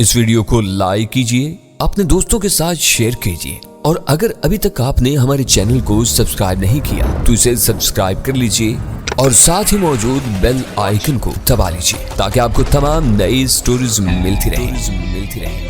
اس video کو like کیجئے، اپنے دوستوں کے ساتھ شیئر کیجئے، اور اگر ابھی تک آپ نے ہمارے چینل کو سبسکرائب نہیں کیا تو اسے سبسکرائب کر لیجئے اور ساتھ ہی موجود بیل آئیکن کو دبا لیجئے تاکہ آپ کو تمام نئی سٹوریز ملتی رہیں۔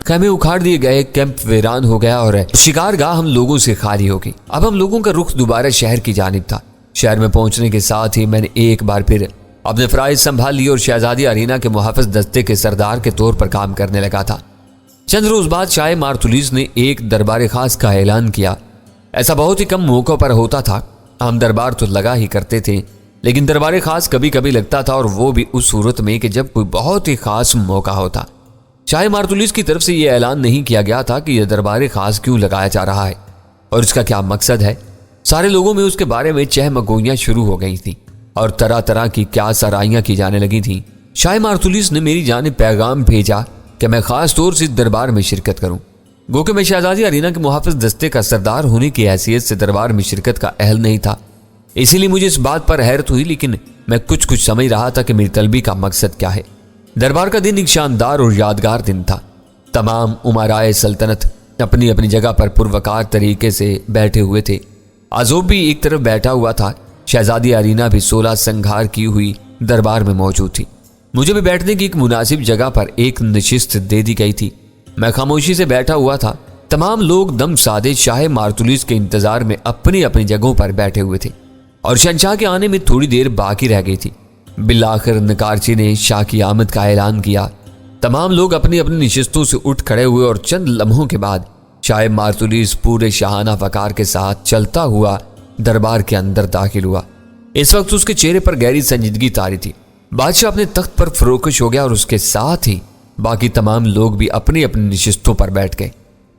خیمے اکھاڑ دیے گئے، کیمپ ویران ہو گیا اور شکار گاہ ہم لوگوں سے خالی ہو گئی۔ اب ہم لوگوں کا رخ دوبارہ شہر کی جانب تھا۔ شہر میں پہنچنے کے ساتھ ہی میں نے ایک بار پھر اپنے فرائض سنبھال لیے اور شہزادی ارینا کے محافظ دستے کے سردار کے طور پر کام کرنے لگا تھا۔ چند روز بعد شاہ مارتولیس نے ایک دربار خاص کا اعلان کیا۔ ایسا بہت ہی کم موقع پر ہوتا تھا۔ ہم دربار تو لگا ہی کرتے تھے، لیکن دربار خاص کبھی کبھی لگتا تھا، اور وہ بھی اس صورت میں کہ جب کوئی بہت ہی خاص موقع ہوتا۔ شاہ مارتولیس کی طرف سے یہ اعلان نہیں کیا گیا تھا کہ یہ دربار خاص کیوں لگایا جا رہا ہے اور اس کا کیا مقصد ہے۔ سارے لوگوں میں اس کے بارے میں چہمگوئیاں شروع ہو گئی تھیں اور طرح طرح کی کیا سرائیاں کی جانے لگی تھیں۔ شاہ مارتولیس نے میری جانب پیغام بھیجا کہ میں خاص طور سے دربار میں شرکت کروں۔ گو کہ میں شہزادی ارینا کے محافظ دستے کا سردار ہونے کی حیثیت سے دربار میں شرکت کا اہل نہیں تھا، اسی لیے مجھے اس بات پر حیرت ہوئی، لیکن میں کچھ سمجھ رہا تھا کہ میری طلبی کا مقصد کیا ہے۔ دربار کا دن ایک شاندار اور یادگار دن تھا۔ تمام امرائے سلطنت اپنی اپنی جگہ پر پروقار طریقے سے بیٹھے ہوئے تھے۔ آزوب بھی ایک طرف بیٹھا ہوا تھا۔ شہزادی ارینا بھی 16 سنگھار کی ہوئی دربار میں موجود تھی۔ مجھے بھی بیٹھنے کی ایک مناسب جگہ پر ایک نشست دے دی گئی تھی۔ میں خاموشی سے بیٹھا ہوا تھا۔ تمام لوگ دم سادے شاہ مارتولیس کے انتظار میں اپنی اپنی جگہوں پر بیٹھے ہوئے تھے، اور شہنشاہ کے آنے میں تھوڑی دیر باقی رہ گئی تھی۔ بالآخر نکارچی نے شاہ کی آمد کا اعلان کیا۔ تمام لوگ اپنی اپنی نشستوں سے اٹھ کھڑے ہوئے اور چند لمحوں کے بعد شاہ مارتولیس پورے شاہانہ وقار کے ساتھ چلتا ہوا دربار کے اندر داخل ہوا۔ اس وقت اس کے چہرے پر گہری سنجیدگی طاری تھی۔ بادشاہ اپنے تخت پر فروکش ہو گیا اور اس کے ساتھ ہی باقی تمام لوگ بھی اپنی اپنی نشستوں پر بیٹھ گئے۔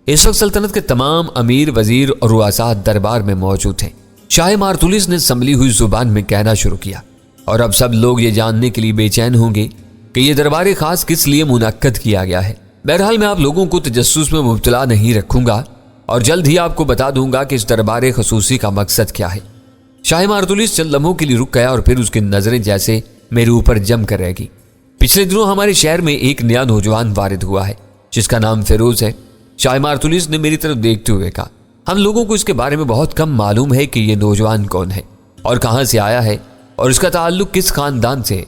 اس وقت سلطنت کے تمام امیر، وزیر اور رؤساء دربار میں موجود تھے۔ شاہ مارتولیس نے سنبھلی ہوئی زبان میں کہنا شروع کیا، اور اب سب لوگ یہ جاننے کے لیے بے چین ہوں گے کہ یہ دربار خاص کس لیے منعقد کیا گیا ہے۔ بہرحال میں آپ لوگوں کو تجسس میں مبتلا نہیں رکھوں گا اور جلد ہی آپ کو بتا دوں گا کہ اس دربار خصوصی کا مقصد کیا ہے۔ شاہ مارتولیس چند لمحوں کے لیے رک گیا اور پھر اس کی نظریں جیسے میرے اوپر جم کر رہ گئی۔ پچھلے دنوں ہمارے شہر میں ایک نیا نوجوان وارد ہوا ہے جس کا نام فیروز ہے۔ شاہ مارتولیس نے میری طرف دیکھتے ہوئے کہا، ہم لوگوں کو اس کے بارے میں بہت کم معلوم ہے کہ یہ نوجوان کون ہے اور کہاں سے آیا ہے اور اس کا تعلق کس خاندان سے ہے،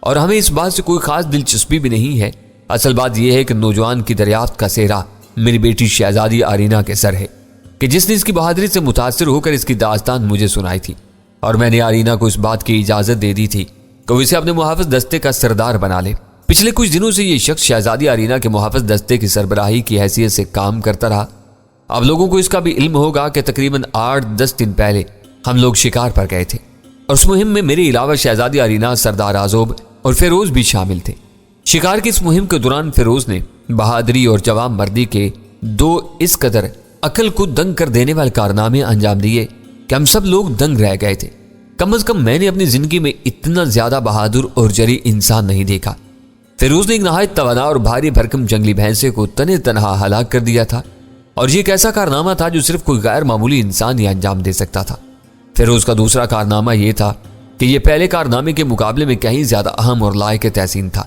اور ہمیں اس بات سے کوئی خاص دلچسپی بھی نہیں ہے۔ اصل بات یہ ہے کہ نوجوان کی دریافت کا سہرا میری بیٹی شہزادی ارینا کے سر ہے، کہ جس نے اس کی بہادری سے متاثر ہو کر اس کی داستان مجھے سنائی تھی، اور میں نے ارینا کو اس بات کی اجازت دے دی تھی کہ وہ اسے اپنے محافظ دستے کا سردار بنا لے۔ پچھلے کچھ دنوں سے یہ شخص شہزادی ارینا کے محافظ دستے کی سربراہی کی حیثیت سے کام کرتا رہا۔ اب لوگوں کو اس کا بھی علم ہوگا کہ تقریباً 8-10 دن پہلے ہم لوگ شکار پر گئے تھے، اور اس مہم میں میرے علاوہ شہزادی ارینا، سردار آزوب اور فیروز بھی شامل تھے۔ شکار کی اس مہم کے دوران فیروز نے بہادری اور جوان مردی کے 2 اس قدر عقل کو دنگ کر دینے والے کارنامے انجام دیے کہ ہم سب لوگ دنگ رہ گئے تھے۔ کم از کم میں نے اپنی زندگی میں اتنا زیادہ بہادر اور جری انسان نہیں دیکھا۔ فیروز نے ایک نہایت توانا اور بھاری بھرکم جنگلی بھینسے کو تنے تنہا ہلاک کر دیا تھا، اور یہ ایک ایسا کارنامہ تھا جو صرف کوئی غیر معمولی انسان ہی انجام دے سکتا تھا۔ فیروز کا دوسرا کارنامہ یہ تھا کہ یہ پہلے کارنامے کے مقابلے میں کہیں زیادہ اہم اور لائق تحسین تھا،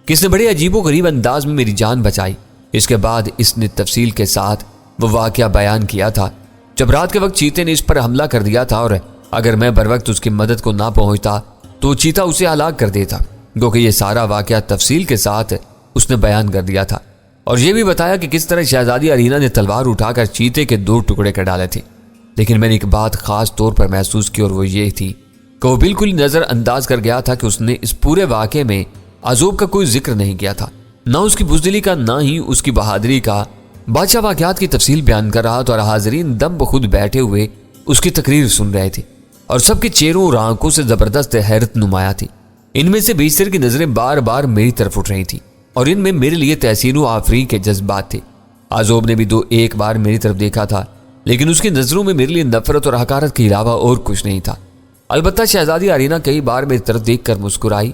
کہ اس نے بڑے عجیب و غریب انداز میں میری جان بچائی۔ اس کے بعد اس نے تفصیل کے ساتھ وہ واقعہ بیان کیا تھا جب رات کے وقت چیتے نے اس پر حملہ کر دیا تھا، اور اگر میں بر وقت اس کی مدد کو نہ پہنچتا تو چیتا اسے ہلاک کر دیتا۔ گو کہ یہ سارا واقعہ تفصیل کے ساتھ اس نے بیان کر دیا تھا، اور یہ بھی بتایا کہ کس طرح شہزادی ارینا نے تلوار اٹھا کر چیتے کے 2 ٹکڑے کر ڈالے تھے۔ لیکن میں نے ایک بات خاص طور پر محسوس کی، اور وہ یہ تھی کہ وہ بالکل نظر انداز کر گیا تھا کہ اس نے اس پورے واقعے میں آزوب کا کوئی ذکر نہیں کیا تھا، نہ اس کی بزدلی کا، نہ ہی اس کی بہادری کا۔ بادشاہ واقعات کی تفصیل بیان کر رہا تھا اور حاضرین دم بخود بیٹھے ہوئے اس کی تقریر سن رہے تھے، اور سب کے چہروں اور آنکھوں سے زبردست حیرت نمایاں تھی۔ ان میں سے بیشتر کی نظریں بار بار میری طرف اٹھ رہی تھیں، اور ان میں میرے لیے تحسین و آفرین کے جذبات تھے۔ آزوب نے بھی 2-1 بار میری طرف دیکھا تھا، لیکن اس کی نظروں میں میرے لیے نفرت اور حقارت کے علاوہ اور کچھ نہیں تھا۔ البتہ شہزادی ارینا کئی بار میری طرف دیکھ کر مسکرائی۔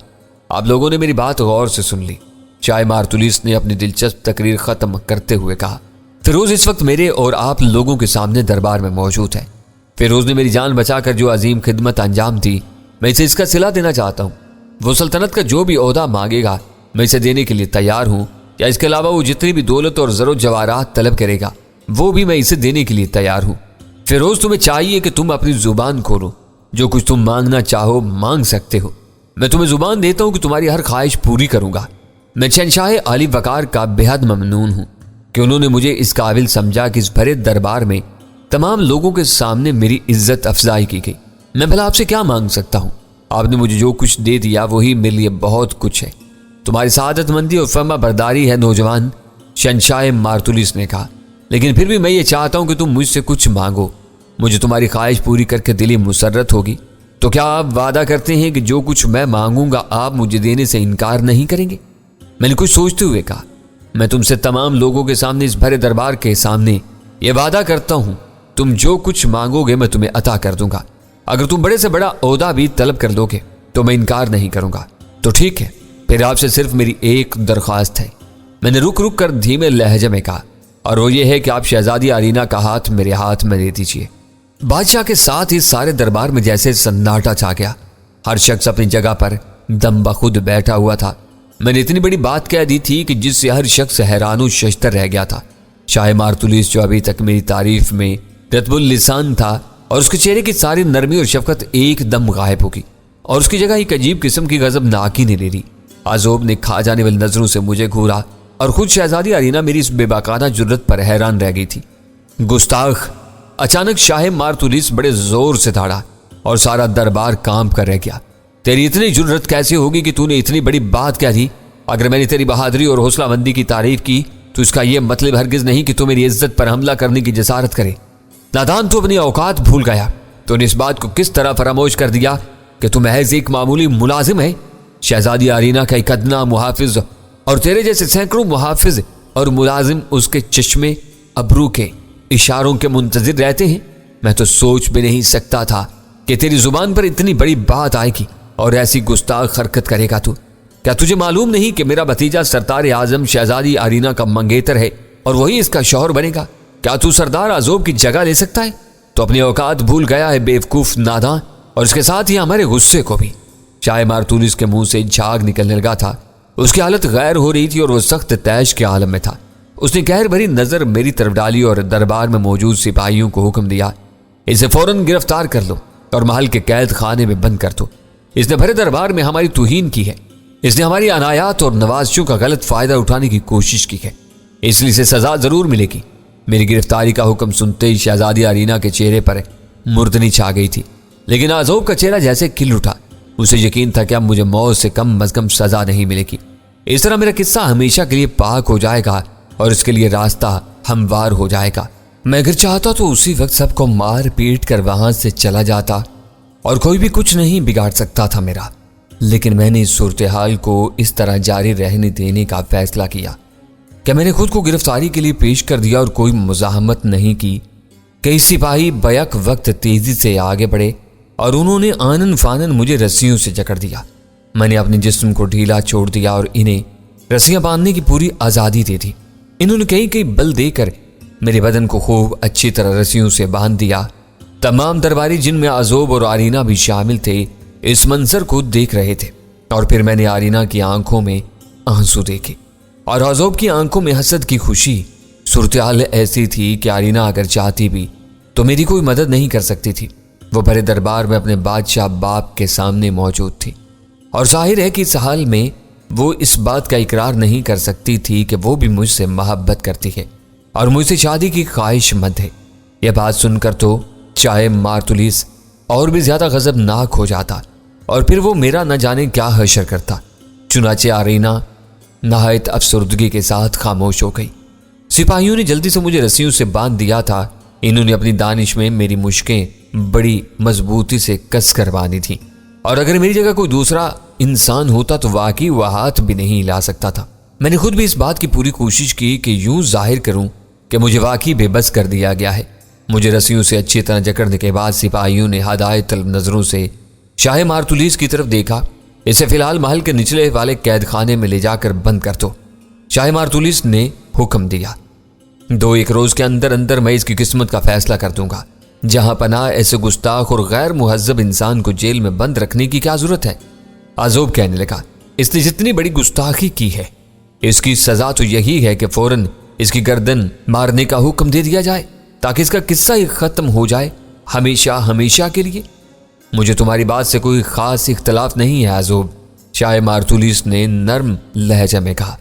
آپ لوگوں نے میری بات غور سے سن لی۔ شاہ مارتولیس نے اپنی دلچسپ تقریر ختم کرتے ہوئے کہا، فیروز اس وقت میرے اور آپ لوگوں کے سامنے دربار میں موجود ہے۔ فیروز نے میری جان بچا کر جو عظیم خدمت انجام دی، میں اسے اس کا صلہ دینا چاہتا ہوں۔ وہ سلطنت کا جو بھی عہدہ مانگے گا میں اسے دینے کے لیے تیار ہوں، یا اس کے علاوہ وہ جتنی بھی دولت اور زر و جواہرات طلب کرے گا وہ بھی میں اسے دینے کے لیے تیار ہوں۔ فیروز تمہیں چاہیے کہ تم اپنی زبان کھولو، جو کچھ تم مانگنا چاہو مانگ سکتے ہو۔ میں تمہیں زبان دیتا ہوں کہ تمہاری ہر خواہش پوری کروں گا۔ میں شہنشاہ عالی وقار کا بے حد ممنون ہوں کہ انہوں نے مجھے اس قابل سمجھا کہ اس بھرے دربار میں تمام لوگوں کے سامنے میری عزت افزائی کی گئی۔ میں بھلا آپ سے کیا مانگ سکتا ہوں؟ آپ نے مجھے جو کچھ دے دیا وہی میرے لیے بہت کچھ ہے۔ تمہاری سعادت مندی اور فرما برداری ہے نوجوان، شہنشاہ مارطلیس نے کہا، لیکن پھر بھی میں یہ چاہتا ہوں کہ تم مجھ سے کچھ مانگو۔ مجھے تمہاری خواہش پوری کر کے دلی مسرت ہوگی۔ تو کیا آپ وعدہ کرتے ہیں کہ جو کچھ میں مانگوں گا آپ مجھے دینے سے انکار نہیں کریں گے؟ میں نے کچھ سوچتے ہوئے کہا، میں تم سے تمام لوگوں کے سامنے، اس بھرے دربار کے سامنے یہ وعدہ کرتا ہوں، تم جو کچھ مانگو گے میں تمہیں عطا کر دوں گا۔ اگر تم بڑے سے بڑا عہدہ بھی طلب کر دو گے تو میں انکار نہیں کروں گا۔ تو ٹھیک ہے، پھر آپ سے صرف میری ایک درخواست ہے، میں نے رک رک کر دھیمے لہجے میں کہا، اور وہ یہ ہے کہ آپ شہزادی آرینا کا ہاتھ میرے ہاتھ میں دے دیجیے۔ بادشاہ کے ساتھ ہی سارے دربار میں جیسے سناٹا چھا گیا۔ ہر شخص اپنی جگہ پر دم بخود بیٹھا ہوا تھا۔ میں نے اتنی بڑی بات کہہ دی تھی کہ جس سے ہر شخص حیران و ششدر رہ گیا تھا۔ شاہ مارطلیس جو ابھی تک میری تعریف میں رطب اللسان تھا، اور اس کے چہرے کی ساری نرمی اور شفقت ایک دم غائب ہو گئی، اور اس کی جگہ ایک عجیب قسم کی غضبناکی نے لے لی۔ عذوب نے کھا جانے والی نظروں سے مجھے گھورا، اور خود شہزادی آرینا میری اس بے باکانہ جرت پر حیران رہ گئی تھی۔ گستاخ! اچانک شاہ مارطلیس بڑے زور سے دھاڑا اور سارا دربار کانپ کر رہ گیا۔ تیری اتنی جرت کیسے ہوگی کہ تو نے اتنی بڑی بات کہہ دی؟ اگر میں نے تیری بہادری اور حوصلہ مندی کی تعریف کی تو اس کا یہ مطلب ہرگز نہیں کہ تو میری عزت پر حملہ کرنے کی جسارت کرے۔ نادان، تو اپنی اوقات بھول گیا۔ تو نے اس بات کو کس طرح فراموش کر دیا کہ تو محض ایک معمولی ملازم ہے، شہزادی آرینا کا ایک ادنا محافظ، اور تیرے جیسے سینکڑوں محافظ اور ملازم اس کے چشمے ابرو کے اشاروں کے منتظر رہتے ہیں۔ میں تو سوچ بھی نہیں سکتا تھا کہ تیری زبان پر اتنی بڑی بات آئے گی اور ایسی گستاخ حرکت کرے گا تو۔ کیا تجھے معلوم نہیں کہ میرا بھتیجا سردار اعظم شہزادی آرینا کا منگیتر ہے اور وہی اس کا شوہر بنے گا؟ کیا تو سردار عذوب کی جگہ لے سکتا ہے؟ تو اپنی اوقات بھول گیا ہے بیوقوف ناداں، اور اس کے ساتھ ہی ہمارے غصے کو بھی۔ شاہ مارطلیس کے منہ سے جھاگ نکلنے لگا تھا۔ اس کی حالت غیر ہو رہی تھی اور وہ سخت تیش کے عالم میں تھا۔ اس نے قہر بھری نظر میری طرف ڈالی اور دربار میں موجود سپاہیوں کو حکم دیا، اسے فوراً گرفتار کر لو اور محل کے قید خانے میں بند کر دو۔ اس نے بھرے دربار میں ہماری توہین کی ہے، اس نے ہماری عنایات اور نوازشوں کا غلط فائدہ اٹھانے کی کوشش کی ہے، اس لیے اسے سزا ضرور ملے گی۔ میری گرفتاری کا حکم سنتے ہی شہزادی آرینا کے چہرے پر مردنی چھا گئی تھی، لیکن عذوب کا چہرہ جیسے کھل اٹھا۔ اسے یقین تھا کہ اب مجھے موت سے کم از کم سزا نہیں ملے گی۔ اس طرح میرا قصہ ہمیشہ کے لیے پاک ہو جائے گا اور اس کے لیے راستہ ہموار ہو جائے گا۔ میں اگر چاہتا تو اسی وقت سب کو مار پیٹ کر وہاں سے چلا جاتا اور کوئی بھی کچھ نہیں بگاڑ سکتا تھا میرا، لیکن میں نے اس صورتحال کو اس طرح جاری رہنے دینے کا فیصلہ کیا کہ میں نے خود کو گرفتاری کے لیے پیش کر دیا اور کوئی مزاحمت نہیں کی۔ کئی سپاہی بیک وقت تیزی سے آگے بڑھے اور انہوں نے آنن فانن مجھے رسیوں سے جکڑ دیا۔ میں نے اپنے جسم کو ڈھیلا چھوڑ دیا اور انہیں رسیاں باندھنے کی پوری آزادی دے دی۔ انہوں نے کئی بل دے کر میرے بدن کو خوب اچھی طرح رسیوں سے باندھ دیا۔ تمام درباری، جن میں عذوب اور آرینا بھی شامل تھے، اس منظر کو دیکھ رہے تھے، اور پھر میں نے آرینا کی آنکھوں میں آنسو دیکھے اور عذوب کی آنکھوں میں حسد کی خوشی۔ صورتحال ایسی تھی کہ آرینا اگر چاہتی بھی تو میری کوئی مدد نہیں کر سکتی تھی۔ وہ بڑے دربار میں اپنے بادشاہ باپ کے سامنے موجود تھی، اور ظاہر ہے کہ اس حال میں وہ اس بات کا اقرار نہیں کر سکتی تھی کہ وہ بھی مجھ سے محبت کرتی ہے اور مجھ سے شادی کی خواہش مند ہے۔ یہ بات سن کر تو شاہ مارطلیس اور بھی زیادہ غضبناک ہو جاتا، اور پھر وہ میرا نہ جانے کیا حشر کرتا۔ چنانچہ آرینا نہایت افسردگی کے ساتھ خاموش ہو گئی۔ سپاہیوں نے جلدی سے مجھے رسیوں سے باندھ دیا تھا۔ انہوں نے اپنی دانش میں میری مشکیں بڑی مضبوطی سے کس کر باندھی تھیں، اور اگر میری جگہ کوئی دوسرا انسان ہوتا تو واقعی وہ ہاتھ بھی نہیں ہلا سکتا تھا۔ میں نے خود بھی اس بات کی پوری کوشش کی کہ یوں ظاہر کروں کہ مجھے واقعی بے بس کر دیا گیا ہے۔ مجھے رسیوں سے اچھی طرح جکڑنے کے بعد سپاہیوں نے ہدایت طلب نظروں سے شاہ مارطلیس کی طرف دیکھا۔ اسے فی الحال محل کے نچلے والے قید خانے میں لے جا کر بند کر دو۔ شاہ مارطلیس نے حکم دیا، 2-1 روز کے اندر اندر میں اس کی قسمت کا فیصلہ کر دوں گا۔ جہاں پناہ ایسے گستاخ اور غیر مہذب انسان کو جیل میں بند رکھنے کی کیا ضرورت ہے؟ عذوب کہنے لگا، اس نے جتنی بڑی گستاخی کی ہے اس کی سزا تو یہی ہے کہ فوراً اس کی گردن مارنے کا حکم دے دیا جائے تاکہ اس کا قصہ ہی ختم ہو جائے ہمیشہ ہمیشہ کے لیے۔ مجھے تمہاری بات سے کوئی خاص اختلاف نہیں ہے عزوب، شاہ مارطولیس نے نرم لہجے میں کہا،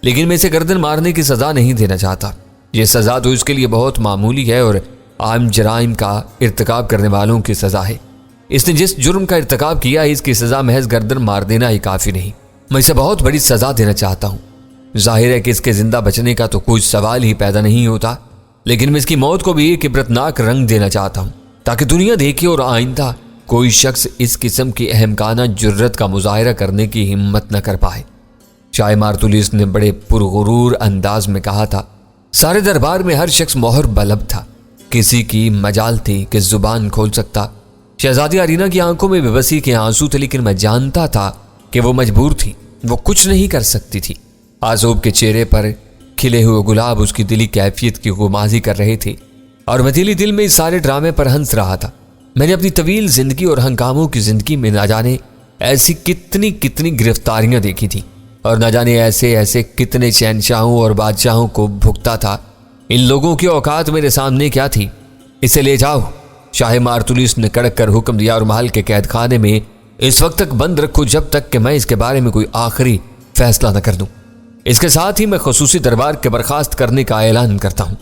لیکن میں اسے گردن مارنے کی سزا نہیں دینا چاہتا۔ یہ سزا تو اس کے لیے بہت معمولی ہے اور عام جرائم کا ارتکاب کرنے والوں کی سزا ہے۔ اس نے جس جرم کا ارتکاب کیا ہے اس کی سزا محض گردن مار دینا ہی کافی نہیں، میں اسے بہت بڑی سزا دینا چاہتا ہوں۔ ظاہر ہے کہ اس کے زندہ بچنے کا تو کوئی سوال ہی پیدا نہیں ہوتا، لیکن میں اس کی موت کو بھی ایک عبرتناک رنگ دینا چاہتا ہوں تاکہ دنیا دیکھے اور آئندہ کوئی شخص اس قسم کی احمقانہ جرت کا مظاہرہ کرنے کی ہمت نہ کر پائے۔ شاہ مارطولیس نے بڑے پرغرور انداز میں کہا تھا۔ سارے دربار میں ہر شخص مہر بلب تھا، کسی کی مجال تھی کہ زبان کھول سکتا۔ شہزادی ارینا کی آنکھوں میں بے بسی کے آنسو تھے، لیکن میں جانتا تھا کہ وہ مجبور تھی، وہ کچھ نہیں کر سکتی تھی۔ عزوب کے چہرے پر کھلے ہوئے گلاب اس کی دلی کیفیت کی غمازی کر رہے تھے اور میں دلی دل میں اس سارے ڈرامے پر ہنس رہا تھا۔ میں نے اپنی طویل زندگی اور ہنگاموں کی زندگی میں نہ جانے ایسی کتنی گرفتاریاں دیکھی تھی اور نہ جانے ایسے کتنے شہنشاہوں اور بادشاہوں کو بھگتا تھا۔ ان لوگوں کی اوقات میرے سامنے کیا تھی؟ اسے لے جاؤ، شاہ مارطولیس نے کڑک کر حکم دیا، اور محل کے قید خانے میں اس وقت تک بند رکھو جب تک کہ میں اس کے بارے میں کوئی آخری فیصلہ نہ کر دوں۔ اس کے ساتھ ہی میں خصوصی دربار کے برخاست کرنے کا اعلان کرتا ہوں۔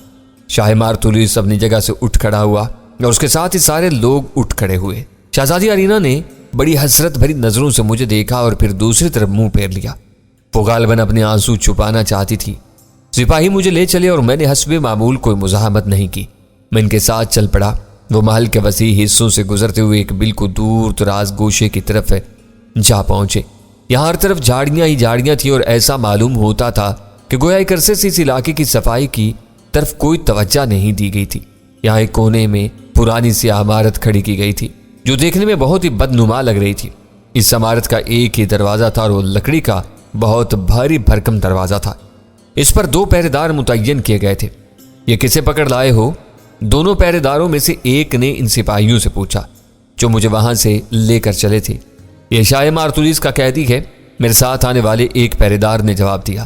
شاہ مارطولیس اپنی جگہ سے اٹھ کھڑا ہوا اور اس کے ساتھ ہی سارے لوگ اٹھ کھڑے ہوئے۔ شہزادی ارینا نے بڑی حسرت بھری نظروں سے مجھے دیکھا اور پھر دوسری طرف منہ پھیر لیا۔ وہ غالباً اپنے آنسو چھپانا چاہتی تھی۔ سپاہی مجھے لے چلے اور میں نے حسب معمول کوئی مزاحمت نہیں کی، میں ان کے ساتھ چل پڑا۔ وہ محل کے وسیع حصوں سے گزرتے ہوئے ایک بالکل دور دراز گوشے کی طرف جا پہنچے۔ یہاں ہر طرف جھاڑیاں ہی جھاڑیاں تھیں اور ایسا معلوم ہوتا تھا کہ گویا ایک عرصے سے اس علاقے کی صفائی کی طرف کوئی توجہ نہیں دی گئی تھی۔ یہاں ایک کونے میں پرانی سی عمارت کھڑی کی گئی تھی جو دیکھنے میں بہت ہی بدنما لگ رہی تھی۔ اس عمارت کا ایک ہی دروازہ تھا اور وہ لکڑی کا بہت بھاری بھرکم دروازہ تھا۔ اس پر 2 پہرے دار متعین کیے گئے تھے۔ یہ کسے پکڑ لائے ہو؟ دونوں پہرے داروں میں سے ایک نے ان سپاہیوں سے پوچھا جو مجھے وہاں سے لے کر چلے تھے۔ یہ شاہ مارطولیس کا قیدی ہے، میرے ساتھ آنے والے ایک پہرے دار نے جواب دیا۔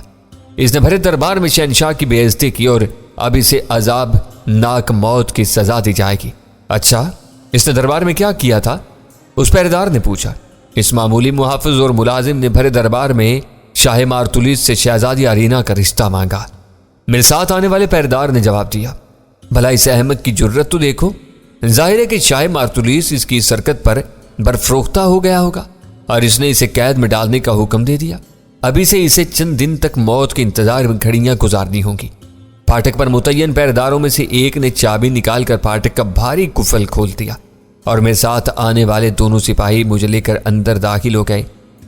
اس نے بھرے دربار میں شہنشاہ کی بے عزتی کی اور اب اسے عذاب ناک موت کی سزا دی جائے گی۔ اچھا، اس نے دربار میں کیا کیا تھا؟ اس پہرے دار نے پوچھا۔ اس معمولی محافظ اور ملازم نے بھرے دربار میں شاہ مارطولیس سے شہزادی ارینا کا رشتہ مانگا۔ میرے ساتھ آنے والے پہرے دار نے جواب دیا۔ بھلا اس احمد کی جرت تو دیکھو، ظاہر ہے کہ شاہ مارطولیس اس کی سرکت پر برفروختہ ہو گیا ہوگا اور اس نے اسے قید میں ڈالنے کا حکم دے دیا۔ ابھی سے اسے چند دن تک موت کے انتظار میں گھڑیاں گزارنی ہوں گی۔ پھاٹک پر متعین پہرےداروں میں سے ایک نے چابی نکال کر پھاٹک کا بھاری قفل کھول دیا اور میرے ساتھ آنے والے دونوں سپاہی مجھے لے کر اندر داخل ہو گئے۔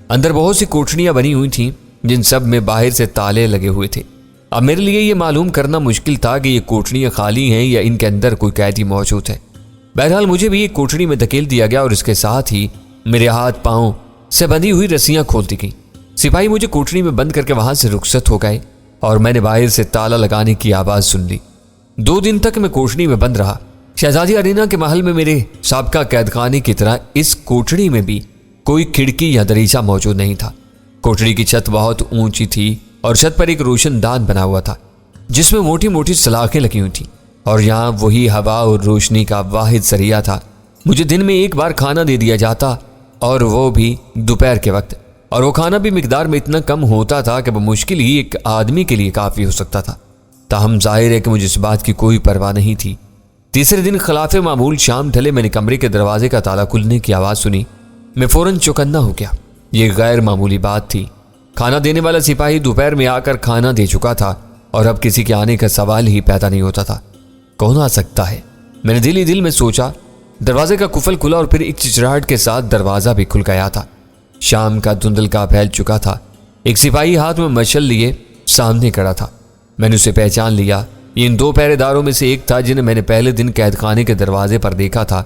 اندر بہت سی کوٹھڑیاں بنی ہوئی تھیں جن سب میں باہر سے تالے لگے ہوئے تھے۔ اب میرے لیے یہ معلوم کرنا مشکل تھا کہ یہ کوٹھڑیاں خالی ہیں یا ان کے اندر کوئی قیدی موجود ہے۔ بہرحال مجھے بھی ایک کوٹھڑی میں دھکیل دیا گیا اور اس کے ساتھ ہی میرے ہاتھ پاؤں سے بندھی ہوئی رسیاں کھول دی گئیں۔ سپاہی مجھے کوٹھڑی میں بند کر کے وہاں سے رخصت ہو گئے اور میں نے باہر سے تالا لگانے کی آواز سن لی۔ 2 دن تک میں کوٹھڑی میں بند رہا۔ شہزادی ارینا کے محل میں میرے سابقہ قید خانے کی طرح اس کوٹھڑی میں بھی کوئی کھڑکی یا دریچہ موجود نہیں تھا۔ کوٹھڑی کی چھت بہت اونچی تھی اور چھت پر ایک روشن دان بنا ہوا تھا جس میں موٹی موٹی سلاخیں لگی ہوئی تھیں اور یہاں وہی ہوا اور روشنی کا واحد ذریعہ تھا۔ مجھے دن میں ایک بار کھانا دے دیا جاتا اور وہ بھی دوپہر کے وقت، اور وہ کھانا بھی مقدار میں اتنا کم ہوتا تھا کہ وہ مشکل ہی ایک آدمی کے لیے کافی ہو سکتا تھا۔ تاہم ظاہر ہے کہ مجھے اس بات کی کوئی پرواہ نہیں تھی۔ تیسرے دن خلاف معمول شام ڈھلے میں نے کمرے کے دروازے کا تالا کھلنے کی آواز سنی۔ میں فوراً چوکنا ہو گیا۔ یہ غیر معمولی بات تھی۔ کھانا دینے والا سپاہی دوپہر میں آ کر کھانا دے چکا تھا اور اب کسی کے آنے کا سوال ہی پیدا نہیں ہوتا تھا۔ کون آ سکتا ہے؟ میں نے دل ہی دل میں سوچا۔ دروازے کا قفل کھلا اور پھر ایک چچراہٹ کے ساتھ دروازہ بھی کھل گیا تھا۔ شام کا دھندل کا پھیل چکا تھا۔ ایک سپاہی ہاتھ میں مشعل لیے سامنے کھڑا تھا۔ میں نے اسے پہچان لیا۔ یہ ان 2 پہرے داروں میں سے ایک تھا جنہیں میں نے پہلے دن قید خانے کے دروازے پر دیکھا تھا۔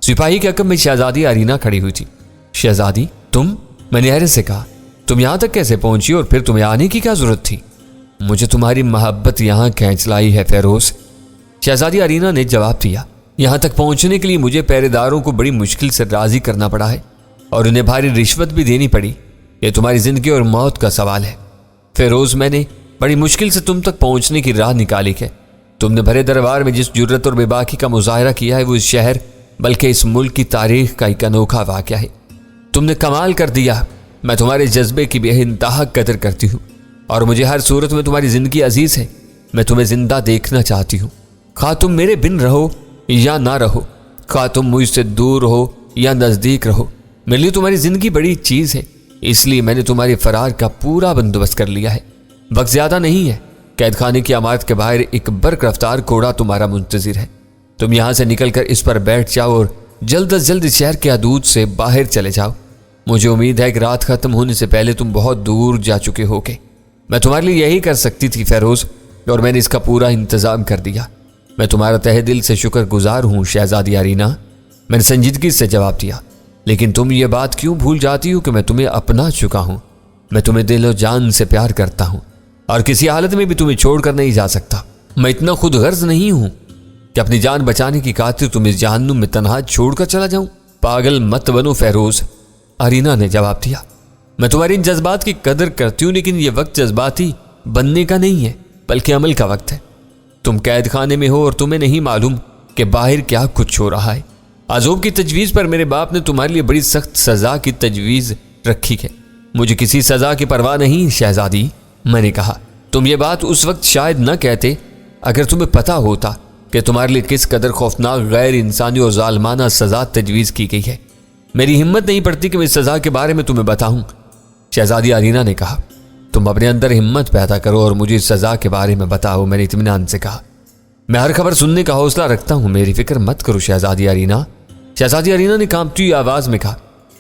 سپاہی کے عقب میں شہزادی ارینا کھڑی ہوئی تھی۔ شہزادی تم؟ میں نے حیرت سے کہا۔ تم یہاں تک کیسے پہنچی اور پھر تمہیں آنے کی کیا ضرورت تھی؟ مجھے تمہاری محبت یہاں کھینچ لائی ہے فیروز، شہزادی ارینا نے جواب دیا۔ یہاں تک پہنچنے کے لیے مجھے پہرے داروں کو بڑی مشکل سے راضی کرنا پڑا ہے اور انہیں بھاری رشوت بھی دینی پڑی۔ یہ تمہاری زندگی اور موت کا سوال ہے۔ فیروز، میں نے بڑی مشکل سے تم تک پہنچنے کی راہ نکالی ہے۔ تم نے بھرے دربار میں جس جرت اور بے باکی کا مظاہرہ کیا ہے وہ اس شہر بلکہ اس ملک کی تاریخ کا ایک انوکھا واقعہ ہے۔ تم نے کمال کر دیا۔ میں تمہارے جذبے کی بے انتہا قدر کرتی ہوں اور مجھے ہر صورت میں تمہاری زندگی عزیز ہے۔ میں تمہیں زندہ دیکھنا چاہتی ہوں، خواہ تم میرے بن رہو یا نہ رہو، خواہ تم مجھ سے دور ہو یا نزدیک رہو۔ میرے لیے تمہاری زندگی بڑی چیز ہے، اس لیے میں نے تمہارے فرار کا پورا بندوبست کر لیا ہے۔ وقت زیادہ نہیں ہے۔ قید خانے کی عمارت کے باہر ایک برق رفتار گھوڑا تمہارا منتظر ہے۔ تم یہاں سے نکل کر اس پر بیٹھ جاؤ اور جلد از جلد اس شہر کے حدود سے باہر چلے جاؤ۔ مجھے امید ہے کہ رات ختم ہونے سے پہلے تم بہت دور جا چکے ہوگے۔ میں تمہارے لیے یہی کر سکتی تھی فیروز، اور میں نے اس کا پورا انتظام کر دیا۔ میں تمہارا تہہ دل سے شکر گزار ہوں شہزادی ارینا، میں نے سنجیدگی سے جواب دیا۔ لیکن تم یہ بات کیوں بھول جاتی ہو کہ میں تمہیں اپنا چکا ہوں؟ میں تمہیں دل و جان سے پیار کرتا ہوں اور کسی حالت میں بھی تمہیں چھوڑ کر نہیں جا سکتا۔ میں اتنا خود غرض نہیں ہوں کہ اپنی جان بچانے کی خاطر تم اس جہنم میں تنہا چھوڑ کر چلا جاؤں۔ پاگل مت بنو فیروز، ارینا نے جواب دیا۔ میں تمہاری ان جذبات کی قدر کرتی ہوں، لیکن یہ وقت جذباتی بننے کا نہیں ہے بلکہ عمل کا وقت ہے۔ تم قید خانے میں ہو اور تمہیں نہیں معلوم کہ باہر کیا کچھ ہو رہا ہے۔ عذاب کی تجویز پر میرے باپ نے تمہارے لیے بڑی سخت سزا کی تجویز رکھی ہے۔ مجھے کسی سزا کی پرواہ نہیں شہزادی، میں نے کہا۔ تم یہ بات اس وقت شاید نہ کہتے اگر تمہیں پتا ہوتا کہ تمہارے لیے کس قدر خوفناک، غیر انسانی اور ظالمانہ سزا تجویز کی گئی ہے۔ میری ہمت نہیں پڑتی کہ میں اس سزا کے بارے میں تمہیں بتاؤں، شہزادی ارینا نے کہا۔ تم اپنے اندر ہمت پیدا کرو اور مجھے اس سزا کے بارے میں بتاؤ، میں نے اطمینان سے کہا۔ میں ہر خبر سننے کا حوصلہ رکھتا ہوں، میری فکر مت کرو شہزادی ارینا، شہزادی ارینا نے کانپتی ہوئی آواز میں کہا۔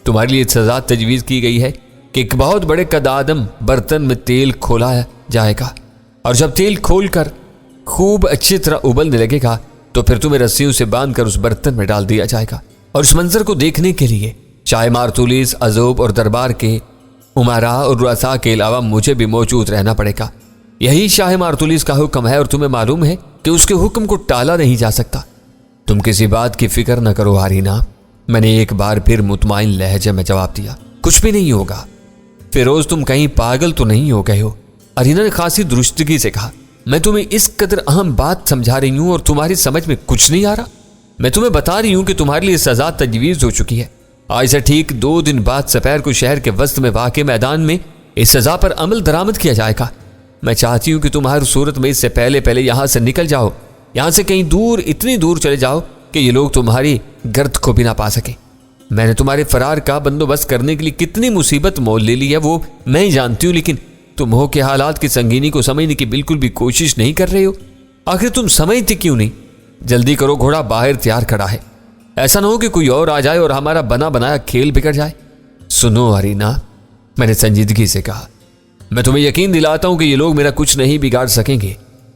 تمہارے لیے سزا تجویز کی گئی ہے کہ ایک بہت بڑے قدآدم برتن میں تیل کھولا جائے گا، اور جب تیل کھول کر خوب اچھی طرح ابلنے لگے گا تو پھر تمہیں رسیوں سے باندھ کر اس برتن میں ڈال دیا جائے گا، اور اس منظر کو دیکھنے کے لیے شاہ مارطولیس، عذاب اور دربار کے امراء اور رؤساء کے علاوہ مجھے بھی موجود رہنا پڑے گا۔ یہی شاہ مارطولیس کا حکم ہے اور تمہیں معلوم ہے کہ اس کے حکم کو ٹالا نہیں جا سکتا۔ تم کسی بات کی فکر نہ کرو ارینا، میں نے ایک بار پھر مطمئن لہجے میں جواب دیا۔ کچھ بھی نہیں ہوگا۔ فیروز، تم کہیں پاگل تو نہیں ہو گئے ہو؟ ارینا نے خاصی درستگی سے کہا۔ میں تمہیں اس قدر اہم بات سمجھا رہی ہوں اور تمہاری سمجھ میں کچھ نہیں آ رہا؟ میں تمہیں بتا رہی ہوں کہ تمہارے لیے سزا تجویز ہو چکی ہے۔ آج سے ٹھیک 2 دن بعد سپہر کو شہر کے وسط میں واقع میدان میں اس سزا پر عمل درآمد کیا جائے گا۔ میں چاہتی ہوں کہ تم ہر صورت میں اس سے پہلے یہاں سے نکل جاؤ، یہاں سے کہیں دور، اتنی دور چلے جاؤ کہ یہ لوگ تمہاری گرد کو بھی نہ پا سکیں۔ میں نے تمہارے فرار کا بندوبست کرنے کے لیے کتنی مصیبت مول لے لی ہے وہ میں ہی جانتی ہوں، لیکن تم ہو کہ حالات کی سنگینی کو سمجھنے کی بالکل بھی کوشش نہیں کر رہے ہو۔ آخر تم سمجھتے کیوں نہیں؟ جلدی کرو، گھوڑا باہر تیار کھڑا ہے، ایسا نہ ہو کہ کوئی اور آ جائے اور ہمارا بنا بنایا کھیل بگڑ جائے۔ سنو ارینا، میں نے سنجیدگی سے کہا، میں تمہیں یقین دلاتا ہوں کہ یہ لوگ میرا کچھ نہیں بگاڑ سکیں گے۔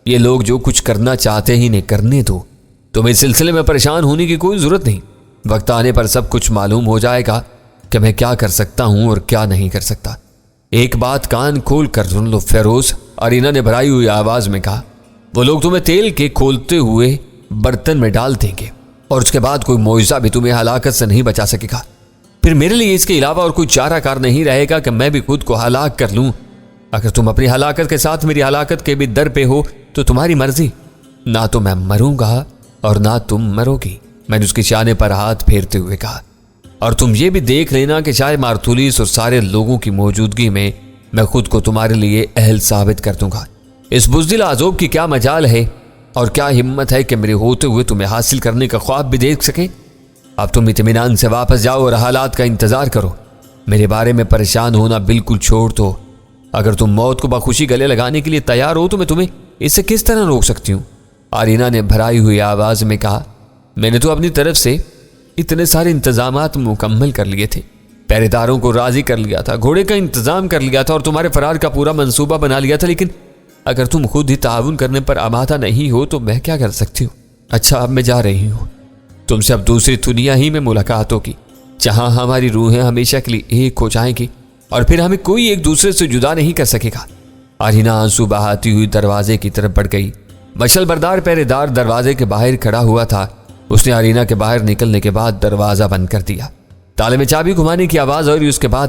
یہ لوگ جو کچھ کرنا چاہتے ہیں انہیں کرنے دو، تمہیں اس سلسلے میں پریشان ہونے کی کوئی ضرورت نہیں۔ وقت آنے پر سب کچھ معلوم ہو جائے گا کہ میں کیا کر سکتا ہوں اور کیا نہیں کر سکتا۔ ایک بات کان کھول کر سن لو فیروز، ارینا نے بھرائی ہوئی آواز میں کہا، وہ لوگ تمہیں تیل کے کھولتے ہوئے برتن میں ڈال دیں گے اور اس کے بعد کوئی معجزہ بھی تمہیں ہلاکت سے نہیں بچا سکے گا۔ پھر میرے لیے اس کے علاوہ اور کوئی چارہ کار نہیں رہے گا کہ میں بھی خود کو ہلاک کر لوں۔ اگر تم اپنی ہلاکت کے ساتھ میری ہلاکت کے بھی در پہ ہو تو تمہاری مرضی، نہ تو میں مروں گا اور نہ تم مرو گی، میں نے اس کے شانے پر ہاتھ پھیرتے ہوئے کہا۔ اور تم یہ بھی دیکھ لینا کہ شاہ مارطولیس اور سارے لوگوں کی موجودگی میں میں خود کو تمہارے لیے اہل ثابت کر دوں گا۔ اس بزدل عذاب کی کیا مجال ہے اور کیا ہمت ہے کہ میرے ہوتے ہوئے تمہیں حاصل کرنے کا خواب بھی دیکھ سکے؟ اب تم اطمینان سے واپس جاؤ اور حالات کا انتظار کرو، میرے بارے میں پریشان ہونا بالکل چھوڑ دو۔ اگر تم موت کو بخوشی گلے لگانے کے لیے تیار ہو تو میں تمہیں اس سے کس طرح روک سکتی ہوں؟ ارینا نے بھرائی ہوئی آواز میں کہا، میں نے تو اپنی طرف سے اتنے سارے انتظامات مکمل کر لیے تھے، پہرے داروں کو راضی کر لیا تھا، گھوڑے کا انتظام کر لیا تھا اور تمہارے فرار کا پورا منصوبہ بنا لیا تھا، لیکن اگر تم خود ہی تعاون کرنے پر آمادہ نہیں ہو تو میں کیا کر سکتی ہوں؟ اچھا، اب میں جا رہی ہوں، تم سے اب دوسری دنیا ہی میں ملاقات ہوگی جہاں ہماری روحیں ہمیشہ کے لیے ایک ہو جائیں گی اور پھر ہمیں کوئی ایک دوسرے سے جدا نہیں کر سکے گا۔ ارینا آنسو بہاتی ہوئی دروازے کی طرف بڑھ گئی۔ مشل بردار پہرے دار دروازے کے باہر کھڑا ہوا تھا، اس نے ارینا کے باہر نکلنے کے بعد دروازہ بند کر دیا۔ تالے میں چابی گھمانے کی آواز اور اس کے بعد